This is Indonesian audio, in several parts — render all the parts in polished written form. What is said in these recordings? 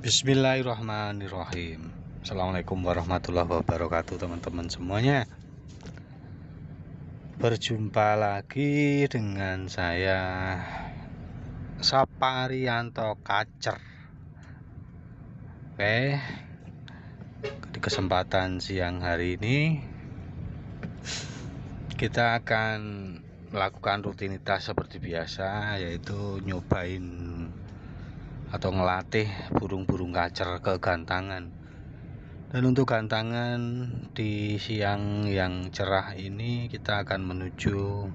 Bismillahirrahmanirrahim. Assalamualaikum warahmatullahi wabarakatuh, teman-teman semuanya. Berjumpa lagi dengan saya Saparianto Kacer. Oke, di kesempatan siang hari ini kita akan melakukan rutinitas seperti biasa, yaitu nyobain atau ngelatih burung-burung kacer ke gantangan. Dan untuk gantangan di siang yang cerah ini kita akan menuju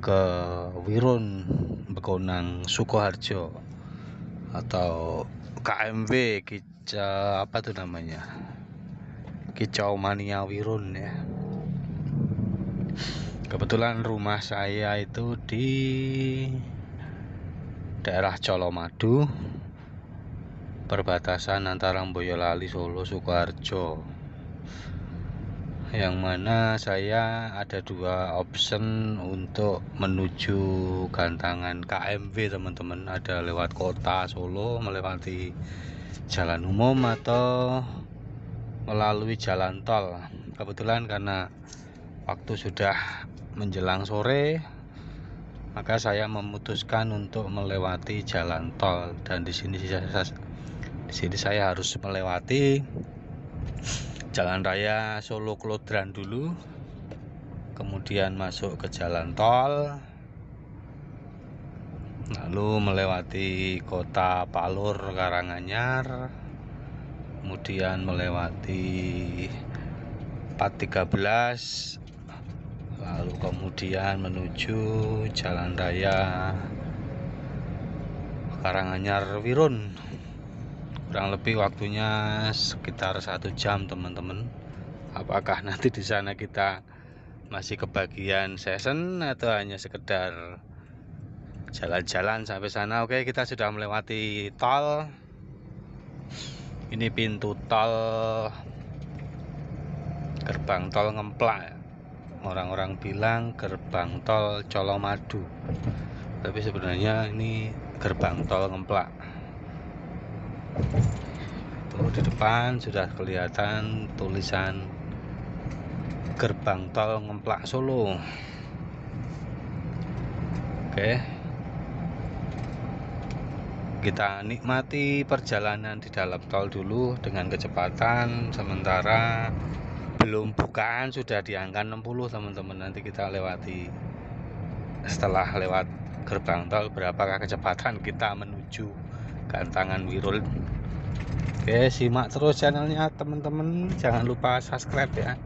ke Wirun Begonang Sukoharjo atau KMW apa tuh namanya, Kicau Mania Wirun ya. Kebetulan rumah saya itu di daerah Colomadu, perbatasan antara Boyolali, Solo, Sukoharjo, yang mana saya ada dua option untuk menuju gantangan KMW, teman-teman. Ada lewat kota Solo melewati jalan umum atau melalui jalan tol. Kebetulan karena waktu sudah menjelang sore, maka saya memutuskan untuk melewati jalan tol. Dan di sini saya harus melewati Jalan Raya Solo Klodran dulu, kemudian masuk ke jalan tol, lalu melewati kota Palur Karanganyar, kemudian melewati 413, lalu kemudian menuju Jalan Raya Karanganyar Wirun. Kurang lebih waktunya sekitar 1 jam, teman-teman. Apakah nanti di sana kita masih kebagian session atau hanya sekedar jalan-jalan sampai sana? Oke, kita sudah melewati tol. Ini pintu tol, gerbang tol Ngemplak. Orang-orang bilang gerbang tol Colomadu, tapi sebenarnya ini gerbang tol Ngemplak. Tuh, di depan sudah kelihatan tulisan gerbang tol Ngemplak Solo. Oke, kita nikmati perjalanan di dalam tol dulu dengan kecepatan sementara belum bukaan sudah di angka 60, teman-teman. Nanti kita lewati, setelah lewat gerbang tol, berapakah kecepatan kita menuju gantangan Wirun. Oke, simak terus channelnya, teman-teman. Jangan lupa subscribe ya.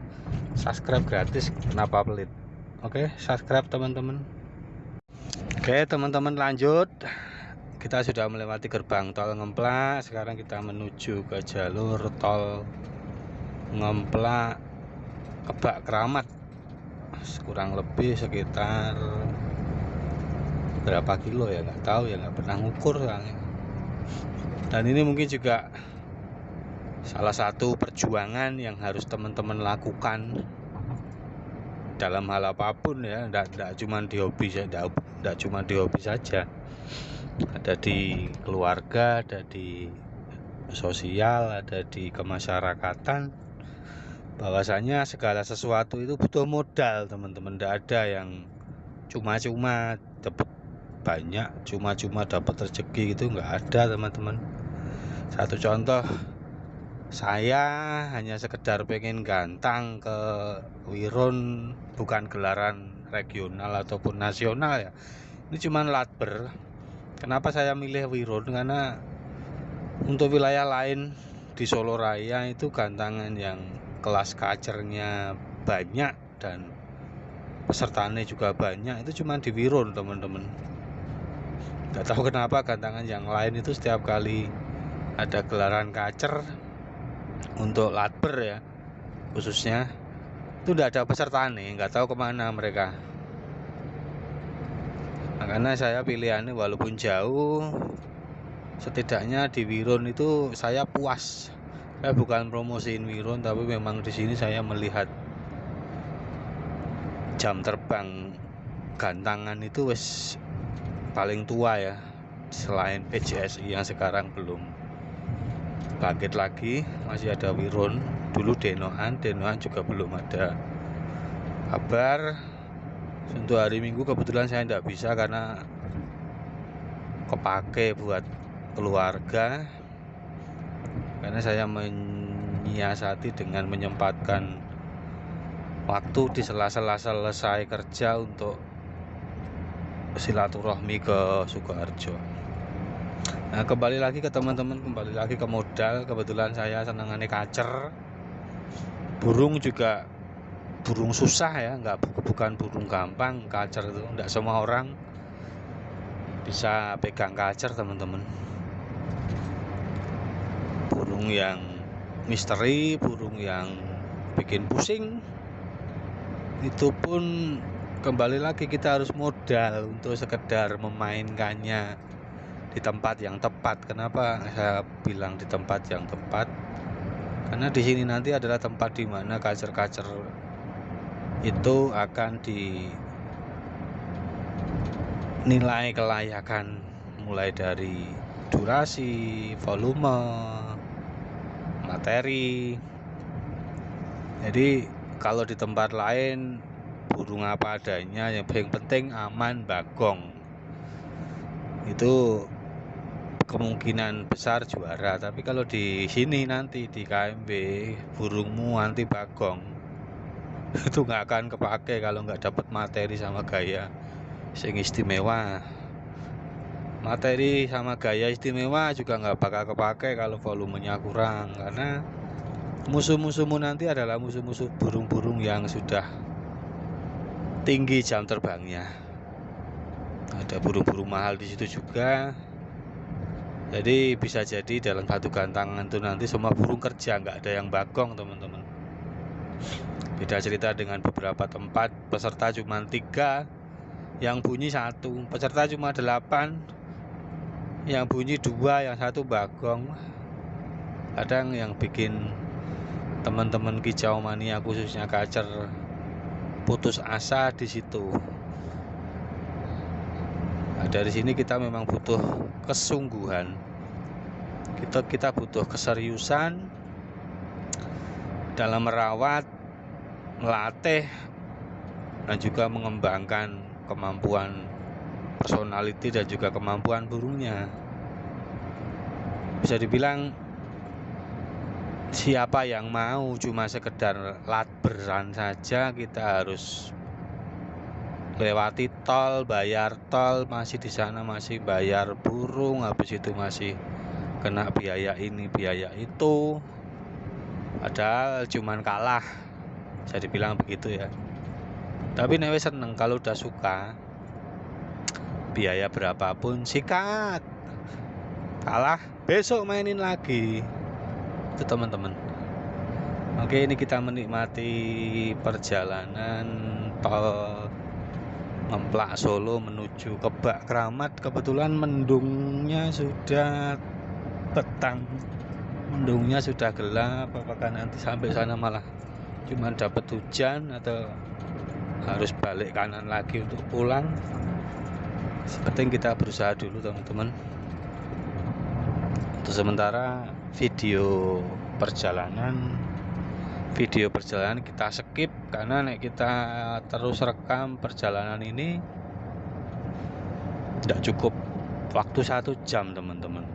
Subscribe gratis, kenapa pelit? Oke, subscribe, teman-teman. Oke, teman-teman, lanjut. Kita sudah melewati gerbang tol Ngemplak. Sekarang kita menuju ke jalur tol Ngemplak Kebak Keramat. Kurang lebih sekitar berapa kilo ya, nggak tahu ya, nggak pernah ngukur soalnya. Dan ini mungkin juga salah satu perjuangan yang harus teman-teman lakukan dalam hal apapun ya. Nggak cuma di hobi, nggak cuma di hobi saja. Ada di keluarga, ada di sosial, ada di kemasyarakatan. Bahwasanya segala sesuatu itu butuh modal, teman-teman. Nggak ada yang cuma-cuma dapat banyak, cuma-cuma dapat rezeki, gitu nggak ada, teman-teman. Satu contoh, saya hanya sekedar pengen gantang ke Wirun, bukan gelaran regional ataupun nasional ya. Ini cuma latber. Kenapa saya milih Wirun? Karena untuk wilayah lain di Solo Raya itu gantangan yang kelas kacernya banyak dan pesertanya juga banyak, itu cuma di Wirun, teman-teman. Gak tahu kenapa gantangan yang lain itu setiap kali ada gelaran kacer untuk latber ya, khususnya itu udah ada peserta nih, nggak tahu kemana mereka. Makanya saya pilihannya walaupun jauh, setidaknya di Wirun itu saya puas. Saya bukan promosiin Wirun, tapi memang di sini saya melihat jam terbang gantangan itu wis paling tua ya, selain PJSI yang sekarang belum bangkit lagi, masih ada Wirun. Dulu Denoan juga belum ada kabar. Untuk hari Minggu kebetulan saya tidak bisa karena kepake buat keluarga, karena saya menyiasati dengan menyempatkan waktu di sela-sela selesai kerja untuk silaturahmi ke Sukoharjo. Nah, kembali lagi ke teman-teman, kembali lagi ke modal. Kebetulan saya senangannya kacer. Burung juga burung susah ya, bukan burung gampang. Kacer itu enggak semua orang bisa pegang kacer, teman-teman. Burung yang misteri, burung yang bikin pusing. Itu pun kembali lagi kita harus modal untuk sekedar memainkannya di tempat yang tepat. Kenapa saya bilang di tempat yang tepat? Karena di sini nanti adalah tempat di mana kacer-kacer itu akan dinilai kelayakan, mulai dari durasi, volume, materi. Jadi kalau di tempat lain burung apa adanya, yang penting aman, bagong, itu kemungkinan besar juara. Tapi kalau di sini nanti di KMB burungmu anti bagong, itu nggak akan kepake kalau nggak dapat materi sama gaya sing istimewa. Materi sama gaya istimewa juga nggak bakal kepake kalau volumenya kurang, karena musuh-musuhmu nanti adalah musuh-musuh burung-burung yang sudah tinggi jam terbangnya. Ada burung-burung mahal di situ juga. Jadi bisa jadi dalam satu gantangan itu nanti semua burung kerja, nggak ada yang bagong, teman-teman. Beda cerita dengan beberapa tempat, peserta cuma 3, yang bunyi 1. Peserta cuma 8, yang bunyi 2, yang 1 bagong. Kadang yang bikin teman-teman kicau mania khususnya kacer putus asa di situ. Nah, dari sini kita memang butuh kesungguhan, kita butuh keseriusan dalam merawat, melatih, dan juga mengembangkan kemampuan personality dan juga kemampuan burungnya. Bisa dibilang siapa yang mau cuma sekedar latberan saja, kita harus lewati tol, bayar tol, masih di sana masih bayar burung, habis itu masih kena biaya ini biaya itu, padahal cuman kalah, bisa dibilang begitu ya. Tapi newe seneng kalau udah suka, biaya berapapun sikat, kalah besok mainin lagi, itu teman-teman. Oke, ini kita menikmati perjalanan tol Ngemplak Solo menuju ke Bak Kramat. Kebetulan mendungnya sudah petang, mendungnya sudah gelap. Apakah nanti sampai sana malah cuma dapat hujan atau harus balik kanan lagi untuk pulang? Seperti kita berusaha dulu, teman-teman. Untuk sementara video perjalanan kita skip, karena kita terus rekam perjalanan ini tidak cukup waktu 1 jam, teman-teman.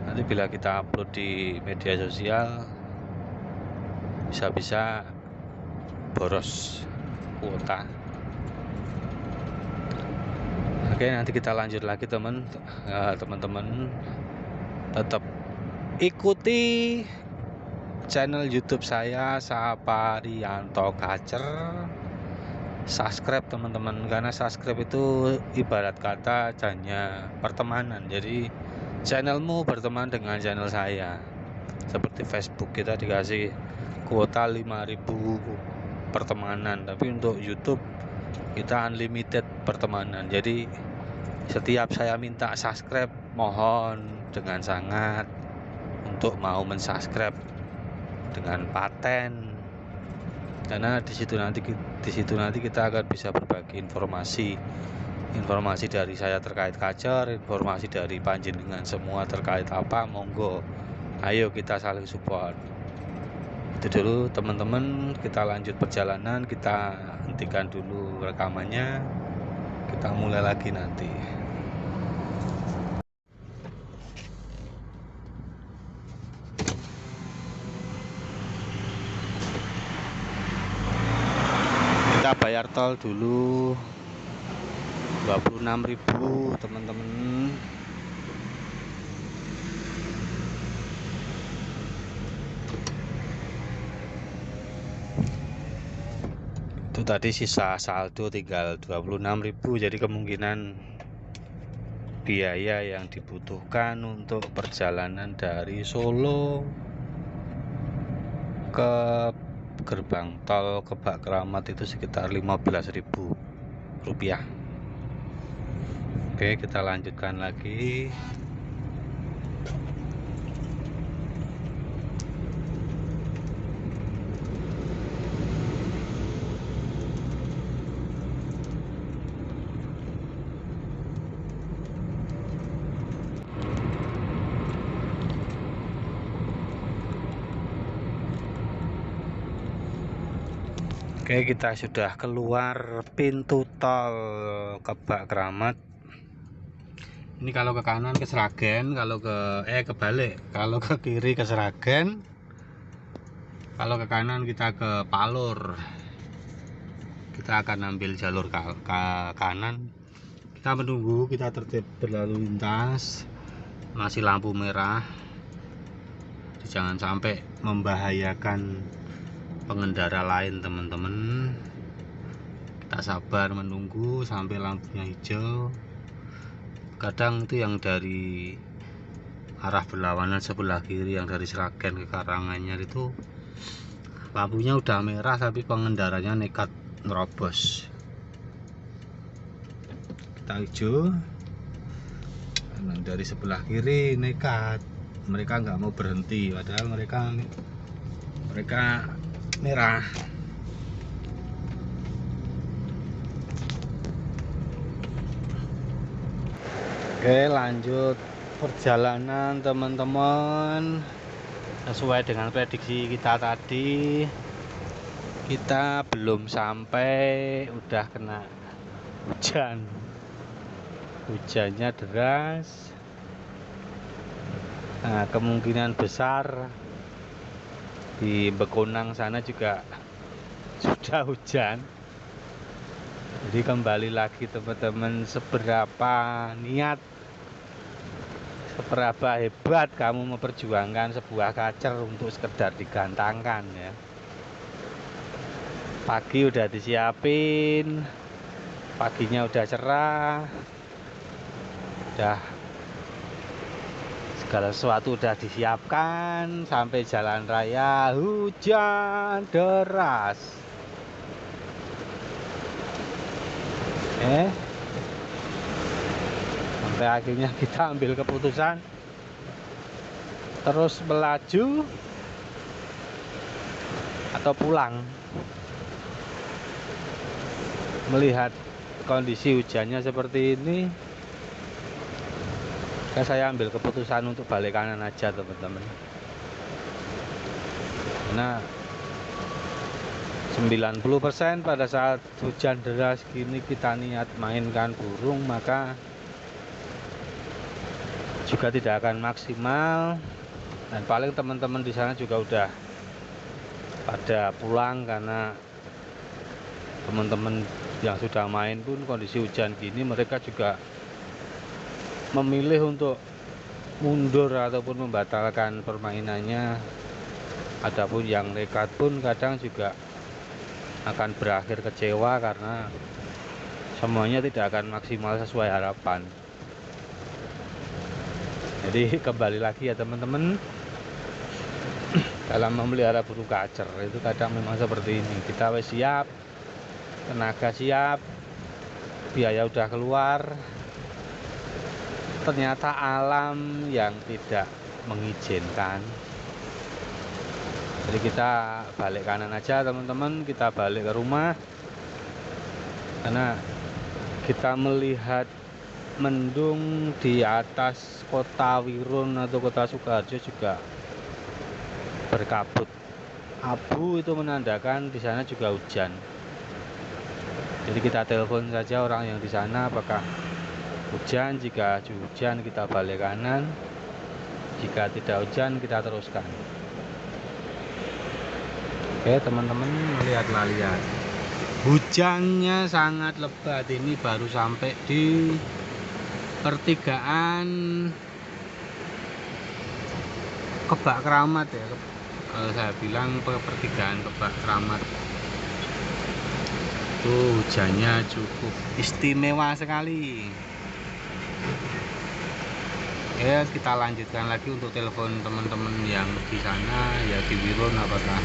Nanti bila kita upload di media sosial bisa-bisa boros kuota. Oke, nanti kita lanjut lagi, teman-teman. Tetap ikuti channel YouTube saya Saparianto Kacer. Subscribe, teman-teman, karena subscribe itu ibarat kata hanya pertemanan. Jadi channelmu berteman dengan channel saya. Seperti Facebook, kita dikasih kuota 5.000 pertemanan, tapi untuk YouTube kita unlimited pertemanan. Jadi setiap saya minta subscribe, mohon dengan sangat untuk mau mensubscribe dengan paten, karena di situ nanti kita akan bisa berbagi informasi dari saya terkait kacer, informasi dari panjenengan semua terkait apa, monggo Ayo kita saling support. Itu dulu teman-teman, kita lanjut perjalanan, kita hentikan dulu rekamannya, kita mulai lagi nanti. Kita bayar tol dulu 26.000 teman-teman. Itu tadi sisa saldo tinggal 26.000, jadi kemungkinan biaya yang dibutuhkan untuk perjalanan dari Solo ke gerbang tol Kebak Keramat itu sekitar 15.000 rupiah. Oke, kita lanjutkan lagi. Oke, kita sudah keluar pintu tol Kebak Keramat. Ini kalau ke kanan ke Sragen, kalau kebalik, kalau ke kiri ke Sragen, kalau ke kanan kita ke Palur. Kita akan ambil jalur ke kanan. Kita menunggu, kita tertib berlalu lintas, masih lampu merah. Jadi jangan sampai membahayakan pengendara lain teman-teman. Kita sabar menunggu sampai lampunya hijau. Kadang itu yang dari arah berlawanan sebelah kiri, yang dari Sragen ke Karanganyar itu lampunya udah merah tapi pengendaranya nekat nerobos. Kita hijau, dan dari sebelah kiri nekat, mereka nggak mau berhenti padahal mereka merah. Oke, lanjut perjalanan teman-teman. Sesuai dengan prediksi kita tadi, kita belum sampai udah kena hujan. Hujannya deras. Nah, kemungkinan besar di Bekonang sana juga sudah hujan. Jadi kembali lagi teman-teman, seberapa hebat kamu memperjuangkan sebuah kacer untuk sekedar digantangkan ya. Pagi udah disiapin, paginya udah cerah, udah segala sesuatu udah disiapkan, sampai jalan raya hujan deras. Sampai akhirnya kita ambil keputusan terus melaju atau pulang. Melihat kondisi hujannya seperti ini, saya ambil keputusan untuk balik kanan aja teman-teman. Karena 90% pada saat hujan deras gini kita niat mainkan burung, maka juga tidak akan maksimal. Dan paling teman-teman di sana juga udah pada pulang, karena teman-teman yang sudah main pun kondisi hujan gini mereka juga memilih untuk mundur ataupun membatalkan permainannya. Adapun yang nekat pun kadang juga akan berakhir kecewa karena semuanya tidak akan maksimal sesuai harapan. Jadi kembali lagi ya teman-teman, dalam memelihara burung kacer itu kadang memang seperti ini. Kita wis siap, tenaga siap, biaya udah keluar, ternyata alam yang tidak mengizinkan. Jadi kita balik kanan aja teman-teman, kita balik ke rumah, karena kita melihat mendung di atas kota Wirun atau kota Sukoharjo juga berkabut. Abu itu menandakan di sana juga hujan. Jadi kita telepon saja orang yang di sana apakah hujan. Jika hujan kita balik kanan, jika tidak hujan kita teruskan. Oke teman-teman, lihat hujannya sangat lebat. Ini baru sampai di pertigaan Kebak Keramat ya. Kalau saya bilang pertigaan Kebak Keramat itu hujannya cukup istimewa sekali. Ya kita lanjutkan lagi untuk telepon teman-teman yang di sana ya, di Wirun, apakah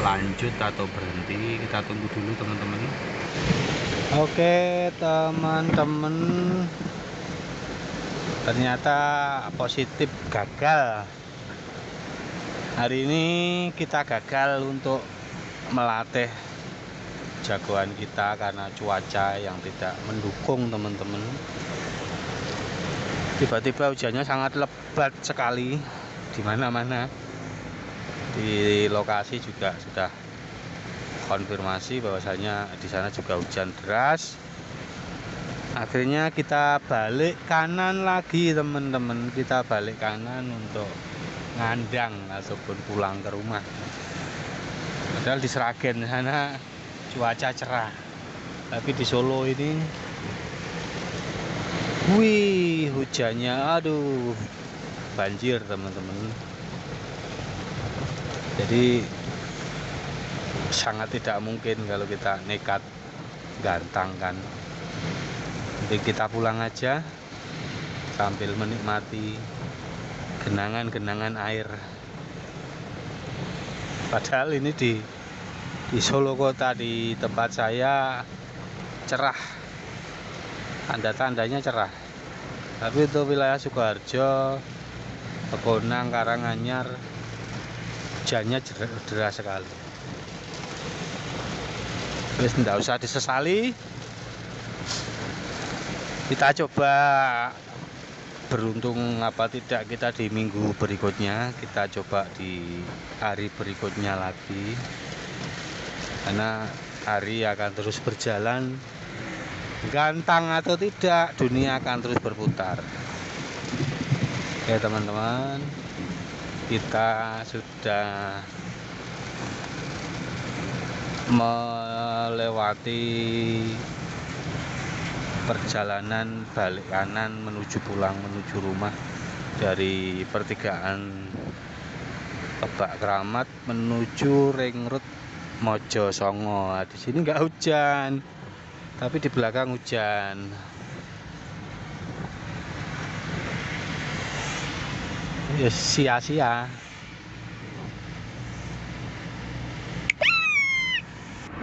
lanjut atau berhenti. Kita tunggu dulu teman-teman. Oke teman-teman, ternyata positif gagal. Hari ini kita gagal untuk melatih jagoan kita karena cuaca yang tidak mendukung teman-teman. Tiba-tiba hujannya sangat lebat sekali di mana-mana. Di lokasi juga sudah konfirmasi bahwasanya di sana juga hujan deras. Akhirnya kita balik kanan lagi teman-teman. Kita balik kanan untuk ngandang ataupun pulang ke rumah. Padahal di Sragen sana cuaca cerah, tapi di Solo ini wih hujannya, aduh, banjir teman-teman. Jadi sangat tidak mungkin kalau kita nekat gantang kan. Jadi kita pulang aja sambil menikmati genangan-genangan air. Padahal ini di Solo kota, di tempat saya cerah, tanda-tandanya cerah. Tapi itu wilayah Sukoharjo, Pegonang, Karanganyar, hujannya deras sekali. Terus tidak usah disesali. Kita coba beruntung apa tidak kita di minggu berikutnya. Kita coba di hari berikutnya lagi, karena hari akan terus berjalan. Gantang atau tidak, dunia akan terus berputar. Oke teman-teman, kita sudah melewati perjalanan balik kanan menuju pulang, menuju rumah dari pertigaan Kebak Keramat menuju Ring Road Mojosongo. Di sini nggak hujan, tapi di belakang hujan. Ya sia-sia.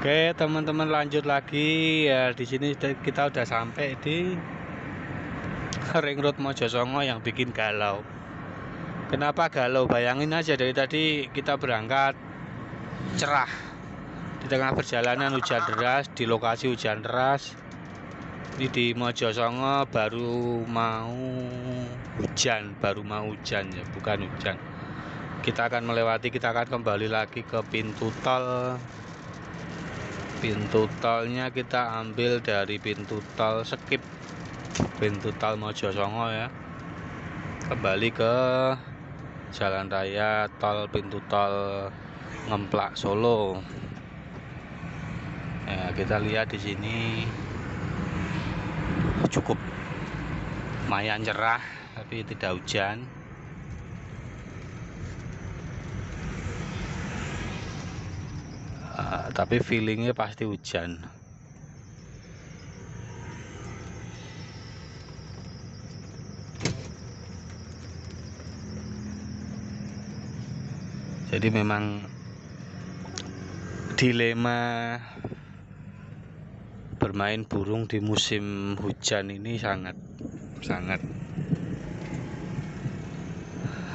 Oke teman-teman, lanjut lagi ya. Di sini kita udah sampai di Ring Road Mojosongo yang bikin galau. Kenapa galau? Bayangin aja, dari tadi kita berangkat cerah, di tengah perjalanan hujan deras, di lokasi hujan deras. Ini di Mojosongo baru mau hujan ya, bukan hujan. Kita akan melewati, kita akan kembali lagi ke pintu tol. Pintu tolnya kita ambil dari pintu tol, skip pintu tol Mojosongo ya, kembali ke jalan raya tol, pintu tol Ngemplak Solo. Ya, kita lihat di sini cukup lumayan cerah, tapi tidak hujan. Tapi feelingnya pasti hujan. Jadi memang dilema bermain burung di musim hujan ini sangat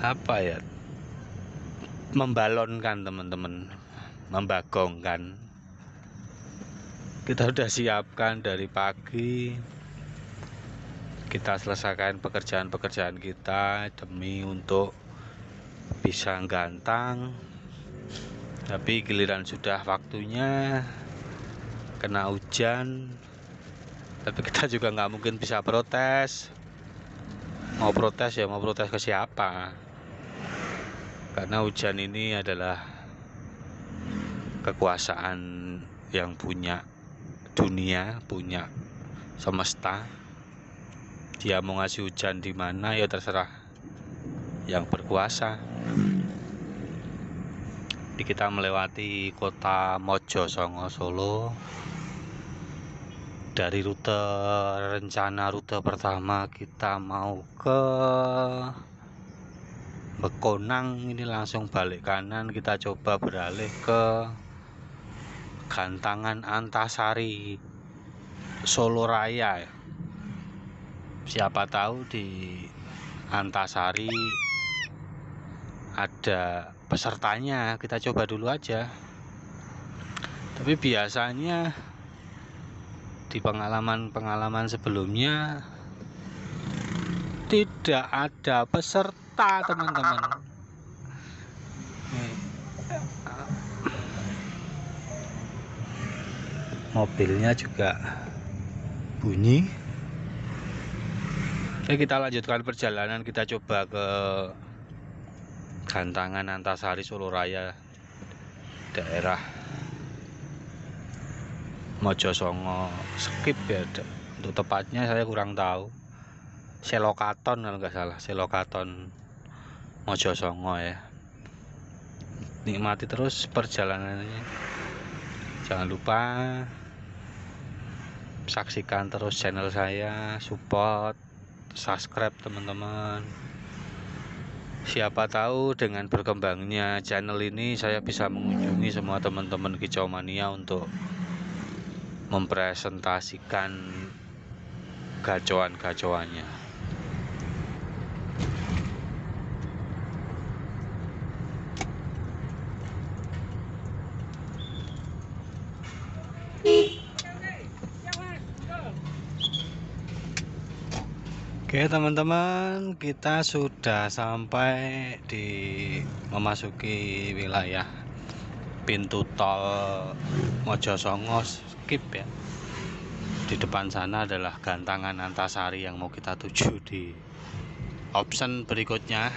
apa ya, membalonkan teman-teman, membagongkan. Kita sudah siapkan dari pagi, kita selesaikan pekerjaan-pekerjaan kita demi untuk bisa gantang, tapi giliran sudah waktunya kena hujan. Tapi kita juga nggak mungkin bisa protes. Mau protes ya mau protes ke siapa? Karena hujan ini adalah kekuasaan yang punya dunia, punya semesta. Dia mau ngasih hujan di mana ya terserah yang berkuasa. Jadi kita melewati kota Mojosongo, Solo. Dari rencana rute pertama kita mau ke Bekonang, ini langsung balik kanan, kita coba beralih ke Gantangan Antasari Solo Raya. Siapa tahu di Antasari ada pesertanya, kita coba dulu aja. Tapi biasanya di pengalaman sebelumnya tidak ada peserta, teman-teman. Mobilnya juga bunyi. Oke, kita lanjutkan perjalanan, kita coba ke Gantangan Antasari Solo Raya, daerah Mojosongo skip ya. Untuk tepatnya saya kurang tahu, Selokaton kalau nggak salah, Selokaton Mojosongo ya. Nikmati terus perjalanannya, jangan lupa saksikan terus channel saya, support, subscribe teman-teman. Siapa tahu dengan berkembangnya channel ini saya bisa mengunjungi semua teman-teman Kicau Mania untuk mempresentasikan gacoan-gacoannya. Oke teman-teman, kita sudah sampai di memasuki wilayah pintu tol Mojosongo skip ya. Di depan sana adalah Gantangan Antasari yang mau kita tuju di option berikutnya.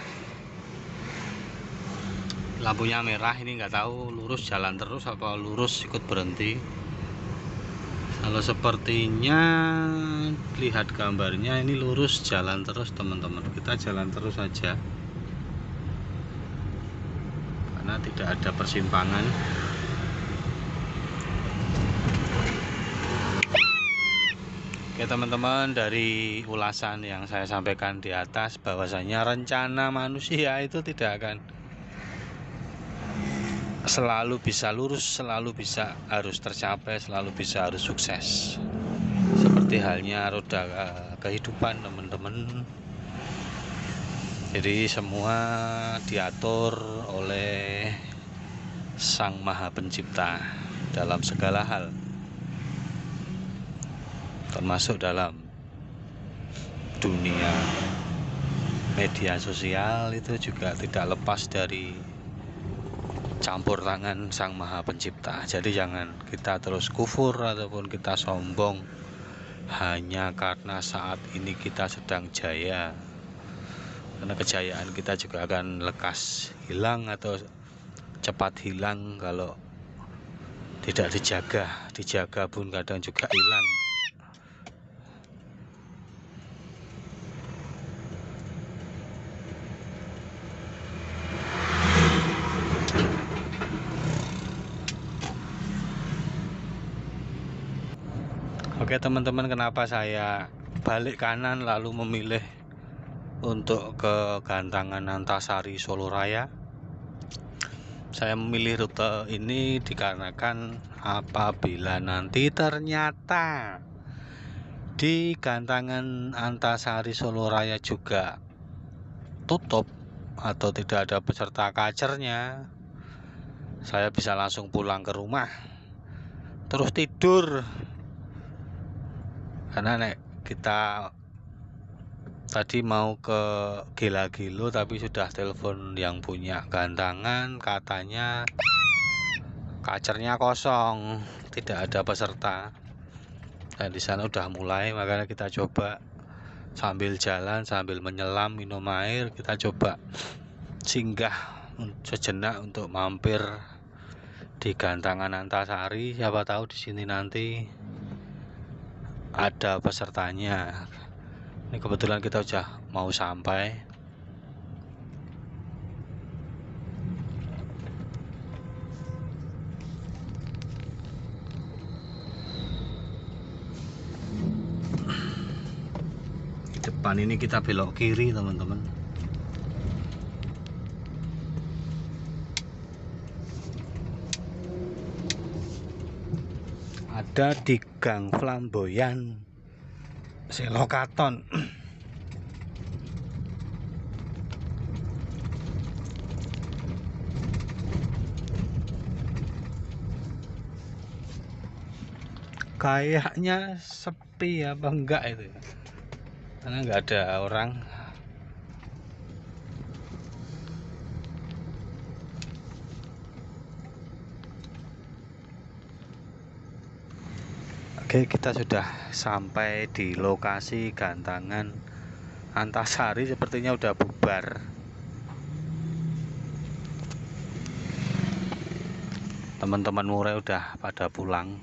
Lampunya merah, ini nggak tahu lurus jalan terus apa lurus ikut berhenti. Kalau sepertinya lihat gambarnya ini lurus jalan terus teman-teman. Kita jalan terus saja karena tidak ada persimpangan. Oke teman-teman, dari ulasan yang saya sampaikan di atas bahwasanya rencana manusia itu tidak akan selalu bisa lurus, selalu bisa harus tercapai, selalu bisa harus sukses. Seperti halnya roda kehidupan teman-teman. Jadi semua diatur oleh Sang Maha Pencipta dalam segala hal, termasuk dalam dunia media sosial. Itu juga tidak lepas dari campur tangan Sang Maha Pencipta. Jadi jangan kita terus kufur ataupun kita sombong hanya karena saat ini kita sedang jaya, karena kejayaan kita juga akan lekas hilang atau cepat hilang kalau tidak dijaga pun kadang juga hilang. Oke teman-teman, kenapa saya balik kanan lalu memilih untuk ke Gantangan Antasari Solo Raya? Saya memilih rute ini dikarenakan apabila nanti ternyata di Gantangan Antasari Solo Raya juga tutup atau tidak ada peserta kacernya, saya bisa langsung pulang ke rumah terus tidur. Karena kita Tadi mau ke Gila-Gilo tapi sudah telepon yang punya gantangan, katanya kacernya kosong, tidak ada peserta. Dan di sana udah mulai, makanya kita coba sambil jalan, sambil menyelam, minum air, kita coba singgah sejenak untuk mampir di gantangan Antasari. Siapa tahu di sini nanti ada pesertanya. Ini kebetulan kita udah mau sampai. Depan ini kita belok kiri, teman-teman. Ada di Gang Flamboyan Selokaton. Kayaknya sepi apa enggak itu ya? Karena enggak ada orang. Oke, kita sudah sampai di lokasi gantangan Antasari. Sepertinya udah bubar. Teman-teman murai udah pada pulang.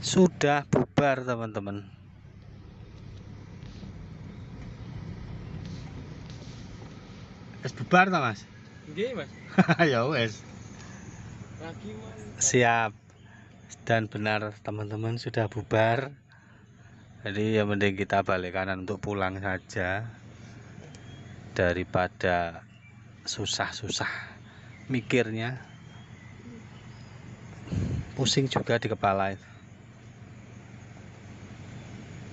Sudah bubar, teman-teman. Wes bubar ta, Mas? Nggih, Mas. Ya wes. Siap. Dan benar, teman-teman, sudah bubar. Jadi yang penting kita balik kanan untuk pulang saja, daripada susah-susah mikirnya, pusing juga di kepala itu.